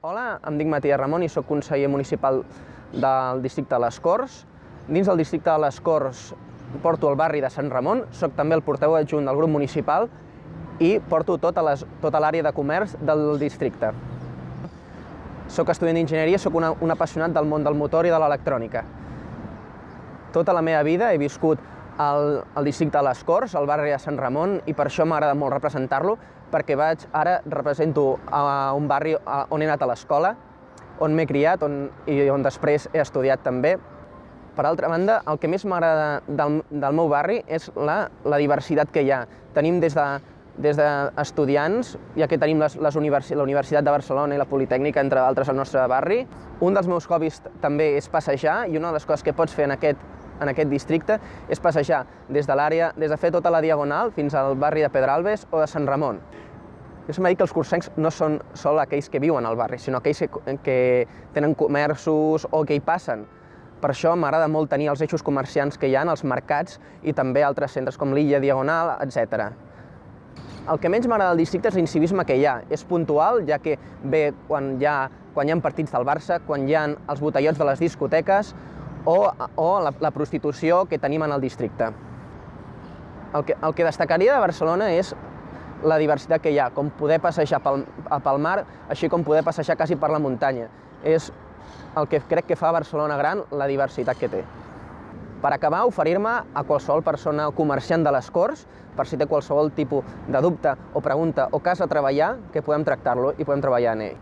Hola, em dic Matías Ramon i soc conseller municipal del districte de les Corts. Dins del districte de les Corts porto el barri de Sant Ramon, soc també el portaveu adjunt del grup municipal i porto tota l'àrea de comerç del districte. Soc estudiant d'enginyeria, soc un apassionat del món del motor i de l'electrònica. Tota la meva vida he viscut al districte de les Corts, al barri de Sant Ramon, i per això m'agrada molt representar-lo, perquè ara represento un barri on he anat a l'escola, on m'he criat i on després he estudiat també. Per altra banda, el que més m'agrada del meu barri és la diversitat que hi ha. Tenim des d'estudiants, ja que tenim la Universitat de Barcelona i la Politècnica, entre d'altres, al nostre barri. Un dels meus hobbies també és passejar, i una de les coses que pots fer en aquest districte és passejar des de fer tota la Diagonal fins al barri de Pedralbes o de Sant Ramon. Jo sempre dic que els cursencs no són sols aquells que viuen al barri, sinó aquells que tenen comerços o que hi passen. Per això m'agrada molt tenir els eixos comerciants que hi ha, els mercats i també altres centres com l'Illa, Diagonal, etc. El que menys m'agrada del districte és l'incivisme que hi ha. És puntual, ja que ve quan hi ha partits del Barça, quan hi ha els botellots de les discoteques o la prostitució que tenim en el districte. El que destacaria de Barcelona és la diversitat que hi ha, com poder passejar pel mar, així com poder passejar quasi per la muntanya. És el que crec que fa Barcelona gran, la diversitat que té. Per acabar, oferir-me a qualsevol persona comerciant de les Corts, per si té qualsevol tipus de dubte o pregunta o cas a treballar, que podem tractar-lo i podem treballar en ell.